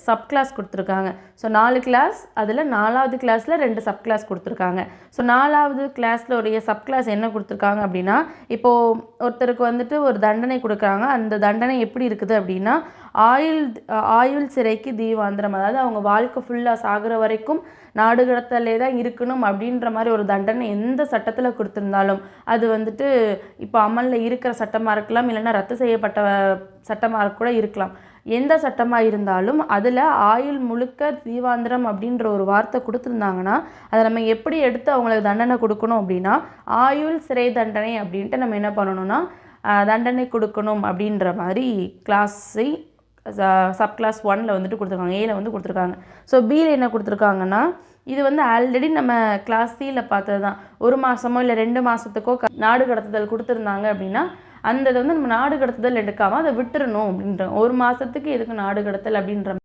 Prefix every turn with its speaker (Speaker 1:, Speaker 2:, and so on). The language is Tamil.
Speaker 1: சப் கிளாஸ் கொடுத்துருக்காங்க. ஸோ 4 கிளாஸ், அதில் 4வது கிளாஸில் 2 சப் கிளாஸ் கொடுத்துருக்காங்க. ஸோ 4வது கிளாஸில் உடைய சப் கிளாஸ் என்ன கொடுத்துருக்காங்க அப்படின்னா, இப்போது ஒருத்தருக்கு வந்துட்டு ஒரு தண்டனை கொடுக்குறாங்க. அந்த தண்டனை எப்படி இருக்குது அப்படின்னா, ஆயுள் சிறைக்கு தீவாந்திரம். அதாவது அவங்க வாழ்க்கை ஃபுல்லாக சாகிற வரைக்கும் நாடு கடத்தலே தான் இருக்கணும் அப்படின்ற மாதிரி ஒரு தண்டனை எந்த சட்டத்தில் கொடுத்துருந்தாலும், அது வந்துட்டு இப்போ அமலில் இருக்கிற சட்டமாக இருக்கலாம், இல்லைன்னா ரத்து செய்யப்பட்ட சட்டமாக கூட இருக்கலாம். எந்த சட்டமாக இருந்தாலும் அதில் ஆயுள் முழுக்க தீவாந்திரம் அப்படின்ற ஒரு வார்த்தை கொடுத்துருந்தாங்கன்னா, அதை நம்ம எப்படி எடுத்து அவங்களுக்கு தண்டனை கொடுக்கணும் அப்படின்னா, ஆயுள் சிறை தண்டனை அப்படின்ட்டு நம்ம என்ன பண்ணணும்னா தண்டனை கொடுக்கணும் அப்படின்ற மாதிரி கிளாஸை சப் கிளாஸ் 1ல் வந்துட்டு கொடுத்துருக்காங்க, ஏல வந்து கொடுத்துருக்காங்க. ஸோ பியில் என்ன கொடுத்துருக்காங்கன்னா, இது வந்து ஆல்ரெடி நம்ம கிளாஸ் சியில் பார்த்தது தான். 1 மாதமோ இல்லை 2 மாதத்துக்கோ நாடு கடத்துதல் கொடுத்துருந்தாங்க அப்படின்னா, அந்த இதை வந்து நம்ம நாடு கடத்துதல் எடுக்காமல் அதை விட்டுறணும் அப்படின்ற, 1 மாதத்துக்கு எதுக்கு நாடு கடத்தல் அப்படின்ற